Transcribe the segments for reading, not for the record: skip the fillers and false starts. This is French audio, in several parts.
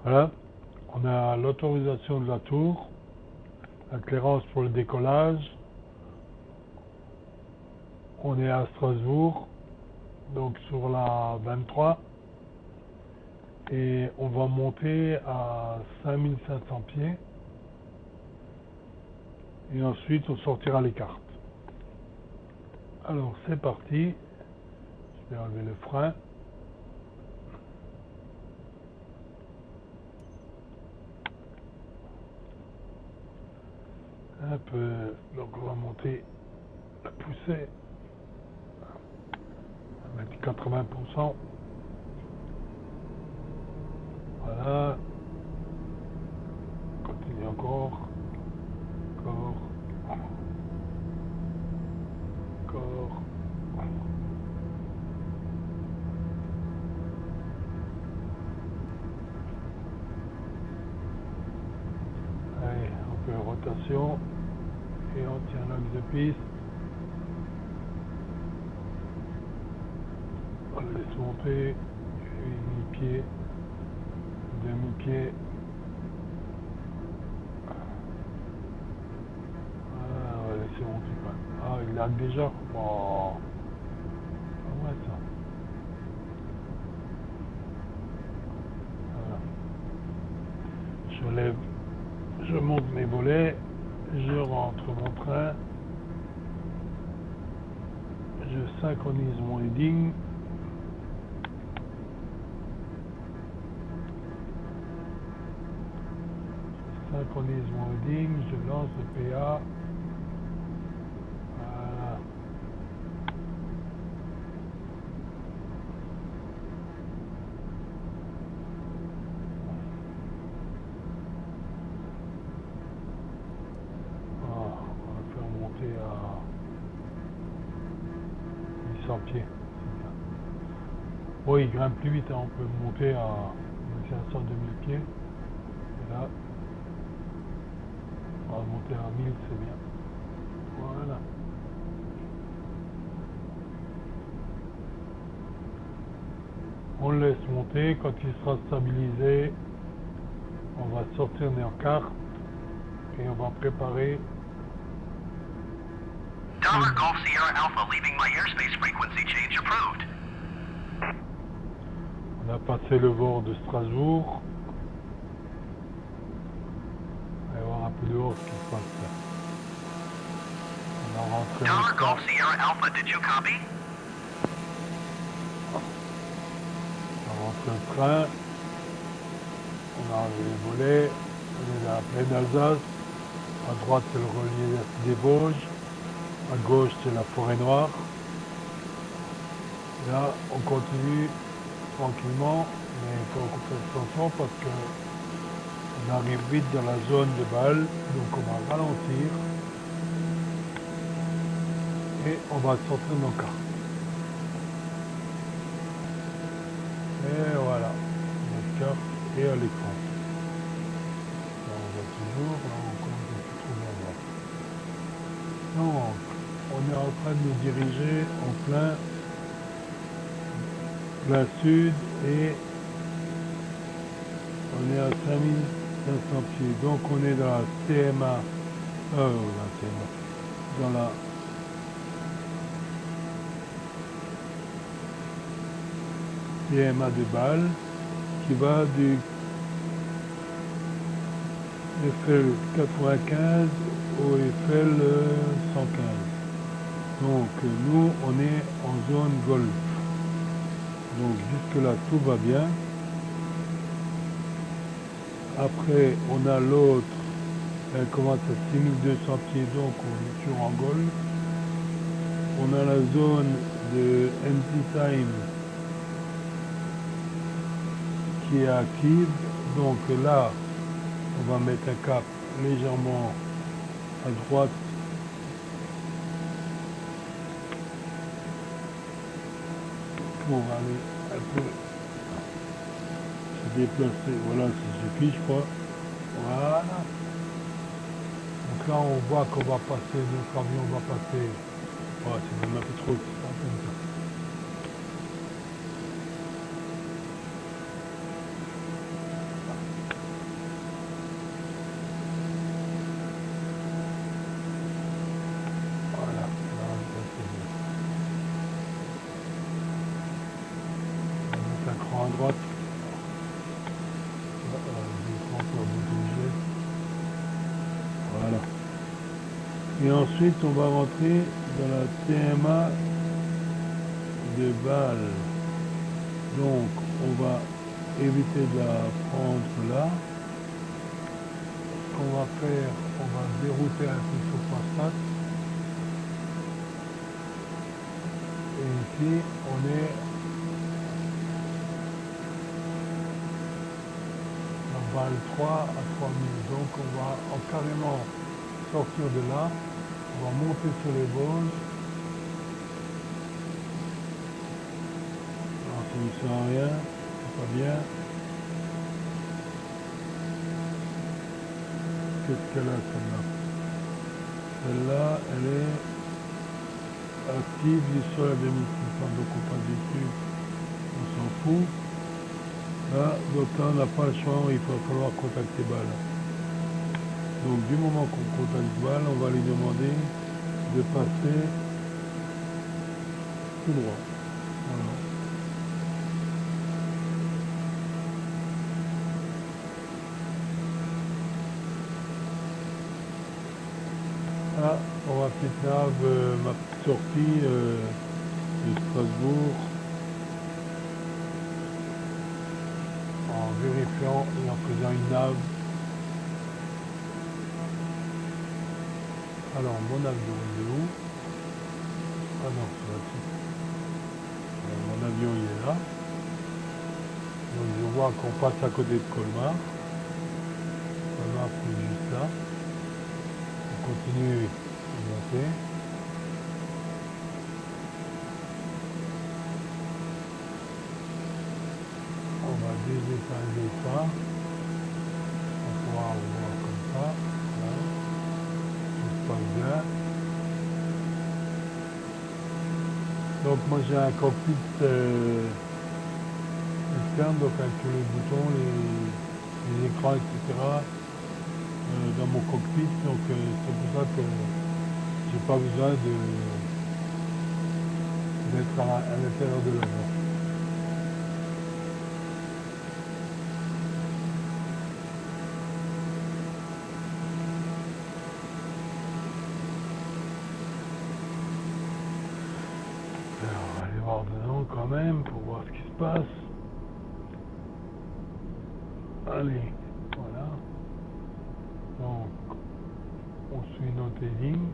Voilà, on a l'autorisation de la tour, la clairance pour le décollage. On est à Strasbourg, donc sur la 23, et on va monter à 5500 pieds, et ensuite on sortira les cartes. Alors c'est parti, je vais enlever le frein. Un peu, donc on va monter la poussée, on va mettre 80%. Voilà, continue encore, encore, encore. Allez, un peu de rotation, et on tient l'axe de piste. On le laisse monter, mi-pied, demi-pied. Ah, on va laisser monter quand même. Ah, il lag déjà. Oh, pas vrai ça. Voilà. Je lève, je monte mes volets, je rentre mon train, je synchronise mon heading. Synchronise mon heading, je lance le PA. Voilà. Ah, on va faire monter à 800 pieds. Bon, il grimpe plus vite, hein. On peut monter à 1500, 2000 pieds. Et là, on va monter à 1000, c'est bien. Voilà. On le laisse monter. Quand il sera stabilisé, on va sortir nos cartes et on va préparer. Dollar Golf Sierra Alpha leaving my airspace frequency change approved. On a passé le bord de Strasbourg. On va voir un peu dehors ce qui se passe là. On a rentré Dollar notre Golf carte. Sierra Alpha, did you copy? On a rentré le train. On a enlevé les volets. On est à pleine Alsace. À droite, c'est le relief des Vosges. À gauche, c'est la forêt noire. Là, on continue tranquillement, mais il faut qu'on fasse attention parce que on arrive vite dans la zone de Bâle, donc on va ralentir et on va sortir nos cartes. Et voilà, notre carte est à l'écran. Là, on voit toujours, là on commence à plus trop bien voir. Donc, on est en train de nous diriger en plein sud et on est à 5500 pieds. Donc on est dans la CMA, dans la CMA de Bâle qui va du Eiffel 95 au Eiffel 115. Donc nous on est en zone golf. Donc jusque là tout va bien. Après on a l'autre, elle commence à 6200 pieds, donc on est toujours en golf. On a la zone de empty time qui est active, donc là on va mettre un cap légèrement à droite pour aller un peu se déplacer. Voilà, ça suffit, je crois. Voilà. Donc là on voit qu'on va passer, notre avion va passer. Ouais, c'est même un peu trop, c'est un peu comme ça. droite. Voilà. Et ensuite, on va rentrer dans la TMA de Bâle. Donc, on va éviter de la prendre là. Ce qu'on va faire, on va dérouter un peu sur Passat. Et ici, on est à Bâle 3 à 3000. Donc, on va carrément sortir de là. On va monter sur les Vosges. Alors, ça ne sert à rien, c'est pas bien. Qu'est-ce qu'elle a celle-là? Celle-là, elle est active du sol à 2600, donc on passe dessus, on s'en fout. Là, donc là, on n'a pas le choix, il va falloir contacter Bâle. Donc du moment qu'on contacte Bâle, on va lui demander de passer tout droit. Voilà. Ah, pour ma petite nave, ma petite sortie de Strasbourg, en vérifiant et en faisant une nave. Alors, mon avion, il est où? Ah non, c'est là-dessus. Mon avion, il est là. Donc, je vois qu'on passe à côté de Colmar. Colmar, c'est juste là. On continue à monter. On va désépingler ça. On pourra revoir comme ça. Voilà. Tout se passe bien. Donc moi j'ai un cockpit externe, donc avec tous les boutons, les écrans, etc. Dans mon cockpit, donc c'est pour ça que j'ai pas besoin d'être à l'intérieur de l'avion. Alors, on va aller voir dedans quand même pour voir ce qui se passe. Allez, voilà. Donc, on suit notre ligne.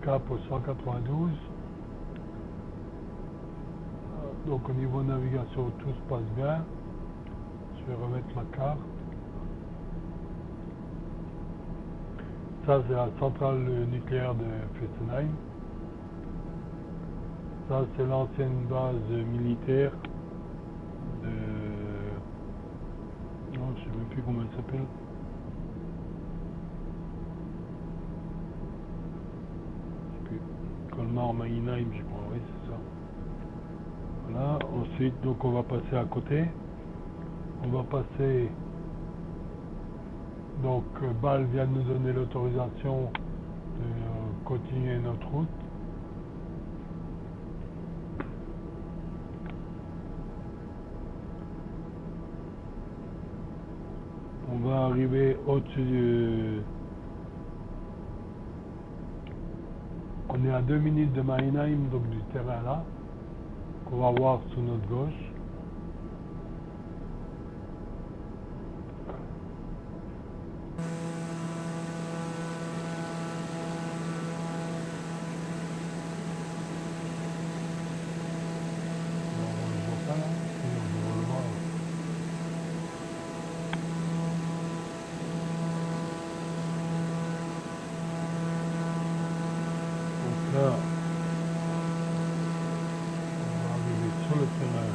Cap au 192. Donc au niveau navigation, tout se passe bien. Je vais remettre la carte. Ça, c'est la centrale nucléaire de Fessenheim. Ça, c'est l'ancienne base militaire de... Non, je ne sais même plus comment elle s'appelle. Je sais plus. Colmar-Mainheim, je crois, oui, c'est ça. Voilà, ensuite, donc on va passer à côté. On va passer... Donc, Bâle vient de nous donner l'autorisation de continuer notre route. On va arriver au-dessus du... On est à 2 minutes de Mainheim, donc du terrain là, qu'on va voir sous notre gauche. Là, on va arriver sur le terrain.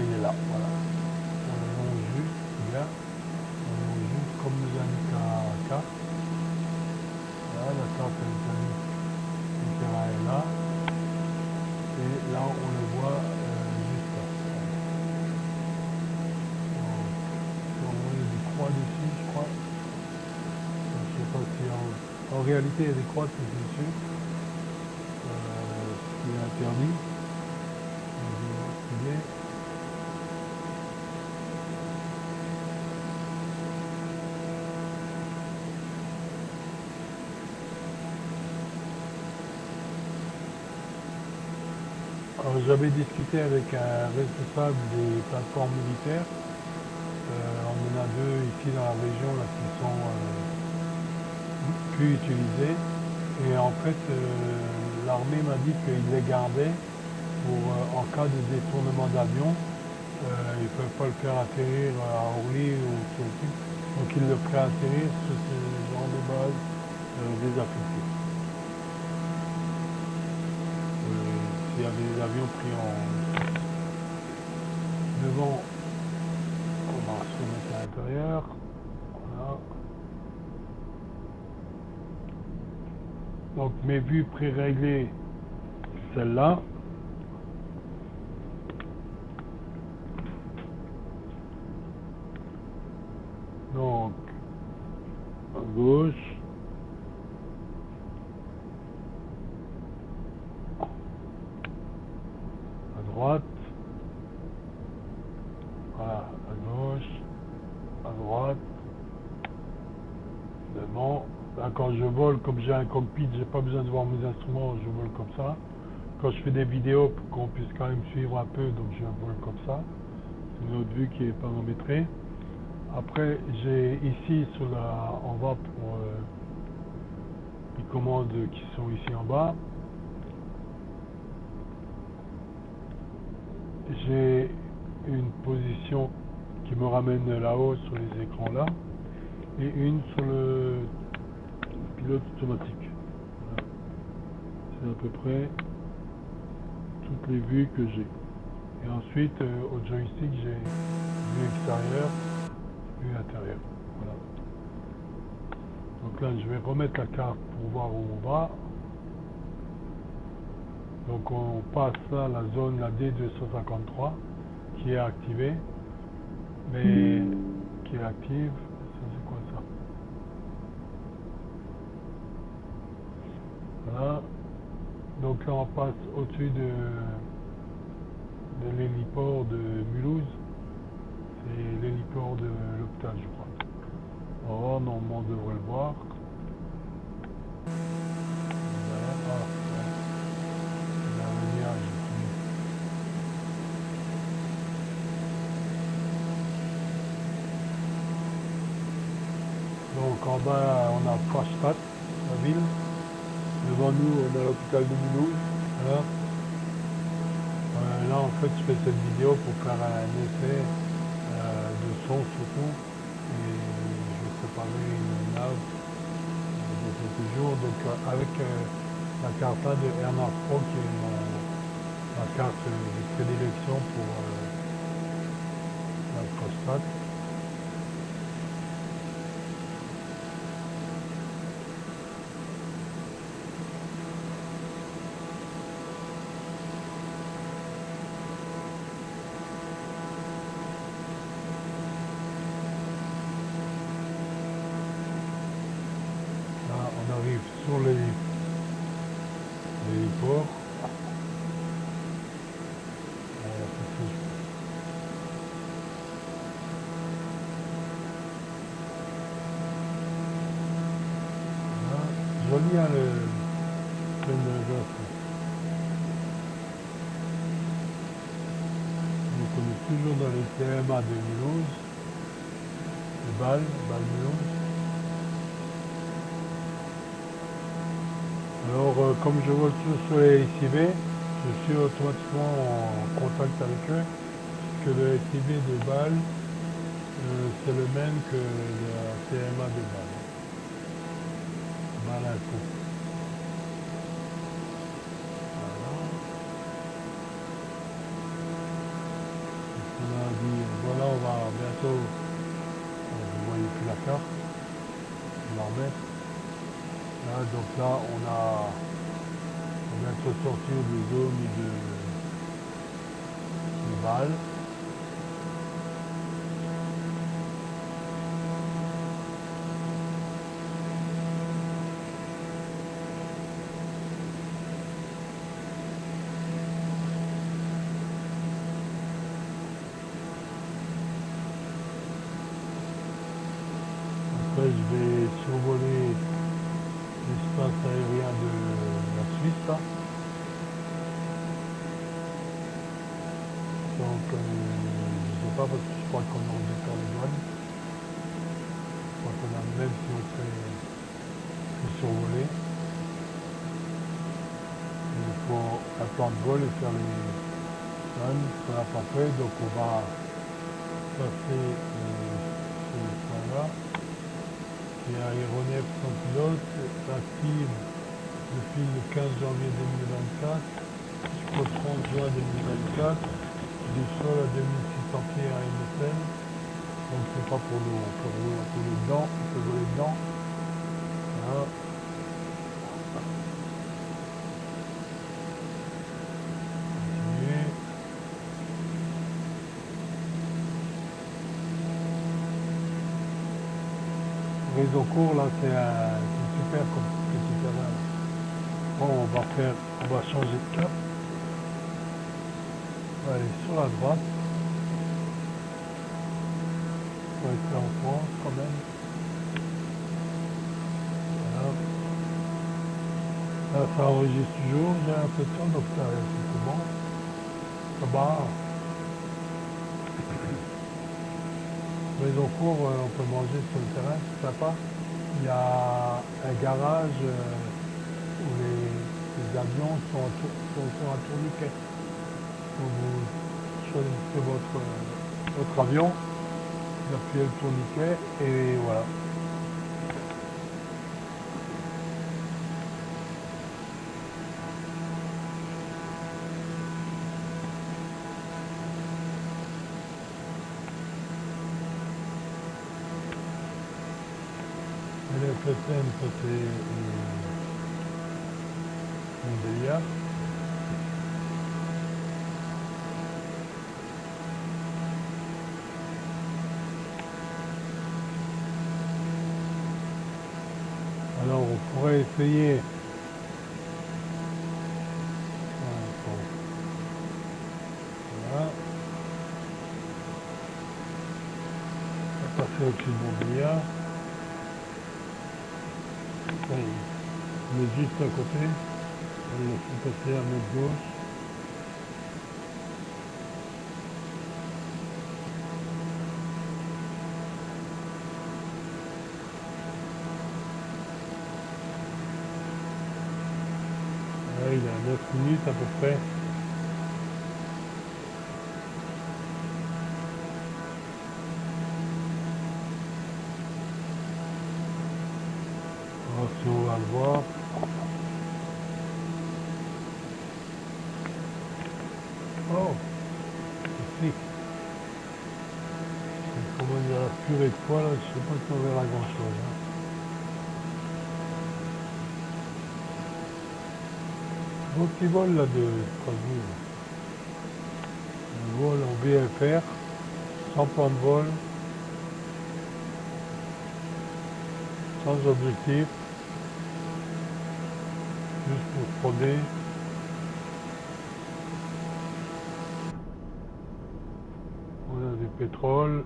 Il est là, voilà. On le longe juste, bien. On le longe juste comme nous indique la carte. Voilà, la carte indique le terrain est là. Et là, on le voit juste là. Donc, on voit des croix dessus, je crois. Je ne sais pas si en réalité, il y a des croix dessus. Ce qui est interdit. Alors, j'avais discuté avec un responsable des plateformes militaires. On en a deux ici dans la région là, qui sont plus utilisés. Et en fait, l'armée m'a dit qu'ils les gardaient pour, en cas de détournement d'avion. Ils ne peuvent pas le faire atterrir à Orly ou sur le site. Donc ils le feraient atterrir sur ce genre de base désaffectée. S'il y avait des avions pris en devant, on va se remettre à l'intérieur. Voilà. Donc mes vues pré-réglées, celle-là. Donc à gauche, à droite, voilà, à gauche, à droite, devant. Là, quand je vole, comme j'ai un cockpit, j'ai pas besoin de voir mes instruments, je vole comme ça. Quand je fais des vidéos, pour qu'on puisse quand même suivre un peu, donc je vole comme ça. C'est une autre vue qui est paramétrée. Après, j'ai ici sur la, en bas pour les commandes qui sont ici en bas. J'ai une position qui me ramène là-haut sur les écrans là, et une sur le pilote automatique. Voilà. C'est à peu près toutes les vues que j'ai. Et ensuite, au joystick, j'ai vue extérieure, vue intérieure. Voilà. Donc là, je vais remettre la carte pour voir où on va. Donc on passe là la zone, la D253, qui est activée, mais qui est active. Ça, c'est quoi ça? Voilà. Donc là, on passe au-dessus de l'héliport de Mulhouse. C'est l'héliport de l'hôpital, je crois. On va voir, normalement, on devrait le voir. Voilà. Ah, ouais. Il y a un nuage. Donc en bas, on a Freistadt, la ville. Devant nous, on a l'hôpital de Mulhouse. Voilà. Là, en fait, je fais cette vidéo pour faire un essai de son surtout. Et je vais préparer une nave de quelques jours. Donc avec la carte là de Airnav Pro qui est ma carte de prédilection pour la Freistadt. On arrive sur l'héliport. Joli hein, le plein de gosse. Donc on est toujours dans les TMA de Mulhouse, de Bâle Mulhouse. Alors, comme je vole toujours sur les SIV, je suis automatiquement en contact avec eux, puisque le SIV de Bâle, c'est le même que la TMA de Bâle. Bâle Info. Voilà. On a dit, voilà, on va bientôt, vous voyez plus la carte, on va la remettre. Là, donc là, on va bientôt sortir de zone de Bâle. Après, je vais survoler l'espace aérien de la Suisse. Là. Donc, je sais pas, parce que je crois qu'on est encore les douanes. Je crois qu'on a, même si on fait survoler, il faut un plan de vol et faire les douanes, ça n'a pas fait, donc on va passer ce point-là, qui est aéronef sans pilote, active depuis le 15 janvier 2024 jusqu'au 30 juin 2024, du sol à 2600 pieds à MSN, donc c'est pas pour nous, on peut rouler dedans, on peut voler dedans. Voilà. Continuer. Réseau court, là c'est super comme petit canal. Bon, on va changer de cap. On va aller sur la droite. On va être là en France quand même. Voilà. Là, ça enregistre toujours, j'ai l'impression, donc ça c'est tout bon. Ça barre. Maison court, on peut manger sur le terrain, c'est sympa. Il y a un garage où les avions sont à tourniquet. Donc vous choisissez votre avion, vous appuyez le tourniquet et voilà. Et le FSM, ça c'est une délire. Alors on pourrait essayer. Voilà. On va passer au-dessus de mon billard. Il est juste à côté. On le fait passer à notre gauche. Là, il est à 9 minutes à peu près. Alors, si on va le voir. Oh, c'est comment dire, la purée de poids là, je sais pas si on verra grand chose. Hein. Beau petit vol là de Strasbourg. Un vol en BFR, sans plan de vol, sans objectif, juste pour promener. On a du pétrole.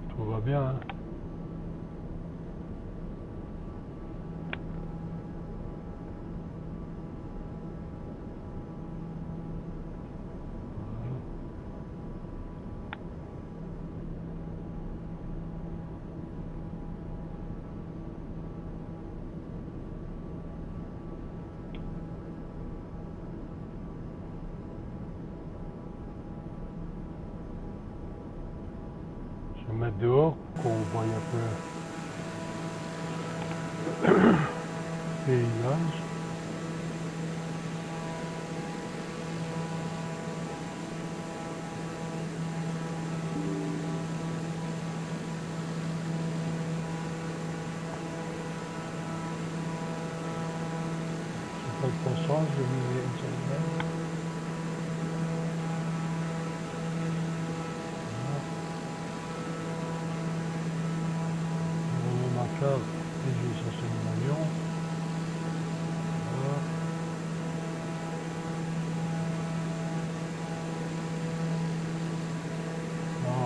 Tout va bien. Hein. Je vais me mettre dehors pour qu'on voie un peu le paysage. Je sais pas que ça change, je vais une seconde. Et je vais chercher mon avion. Voilà. Non,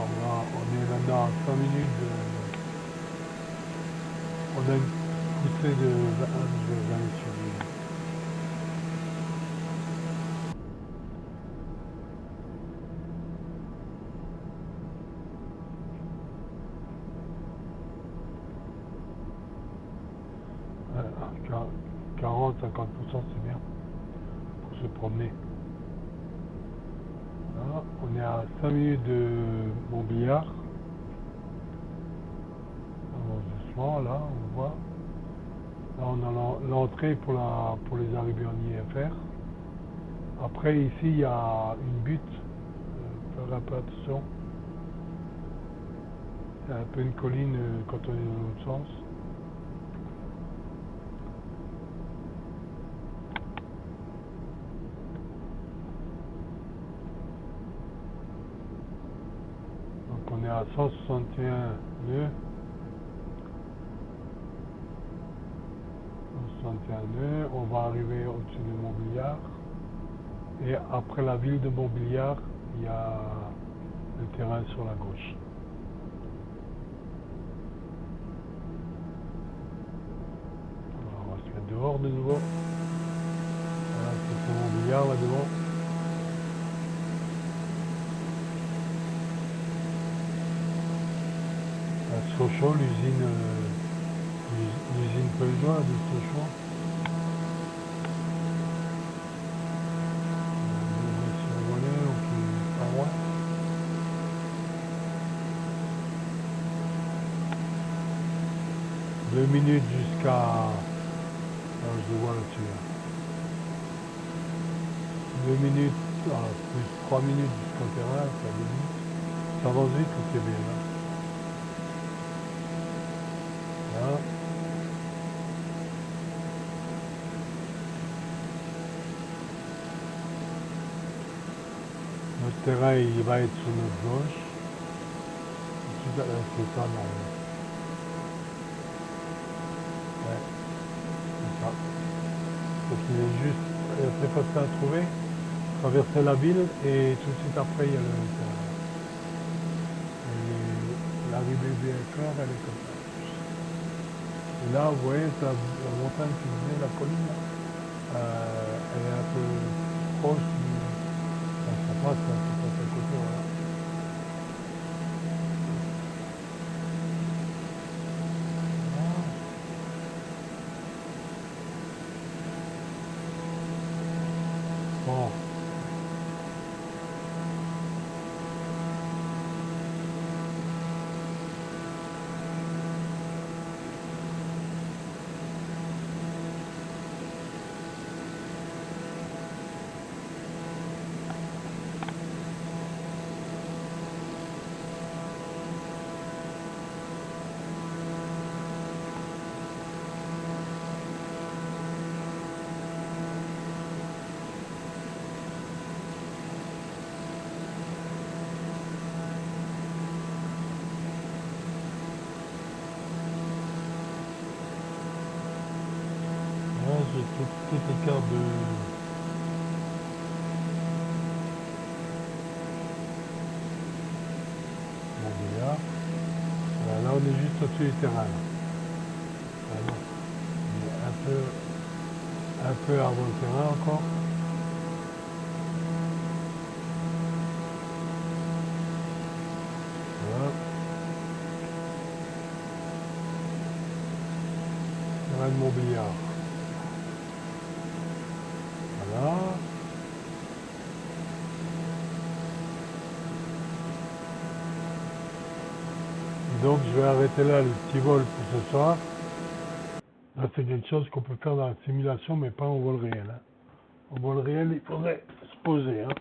on est maintenant à 5 minutes de... On a une poussée de 20 sur c'est bien pour se promener. Là, on est à 5 minutes de Montbéliard. On avance doucement, là, on voit. Là, on a l'entrée pour les arrivées en IFR. Après, ici, il y a une butte. Faire un peu attention. Il y a un peu une colline quand on est dans l'autre sens. Donc, on est à 161 nœuds. 161 nœuds. On va arriver au-dessus de Montbéliard. Et après la ville de Montbéliard, il y a le terrain sur la gauche. Alors, on va se mettre dehors de nouveau. Voilà, c'est Montbéliard là devant. À Sochaux, l'usine Peugeot de Sochaux. Deux minutes jusqu'à... Alors, je le vois là-dessus. Là. 2 minutes, plus 3 minutes jusqu'au terrain, ça 2 minutes. Ça avance vite ou c'est bien là. Là. Notre terrain, il va être sur notre gauche. C'est ça, normalement. Ouais, c'est ça. Donc il est juste très facile à trouver. Traverser la ville et tout de suite après il y a l'arrivée BFR, elle est comme ça. Et là vous voyez la montagne qui venait, la colline, elle est un peu proche ça passe à côté, voilà. Bon. Toutes les cartes de Montbéliard. Voilà, là on est juste au-dessus du terrain. Voilà. On est un peu avant le terrain encore. Voilà. Terrain de Montbéliard. Voilà. Donc je vais arrêter là le petit vol pour ce soir. Là c'est quelque chose qu'on peut faire dans la simulation mais pas en vol réel. Hein. En vol réel il faudrait se poser. Hein.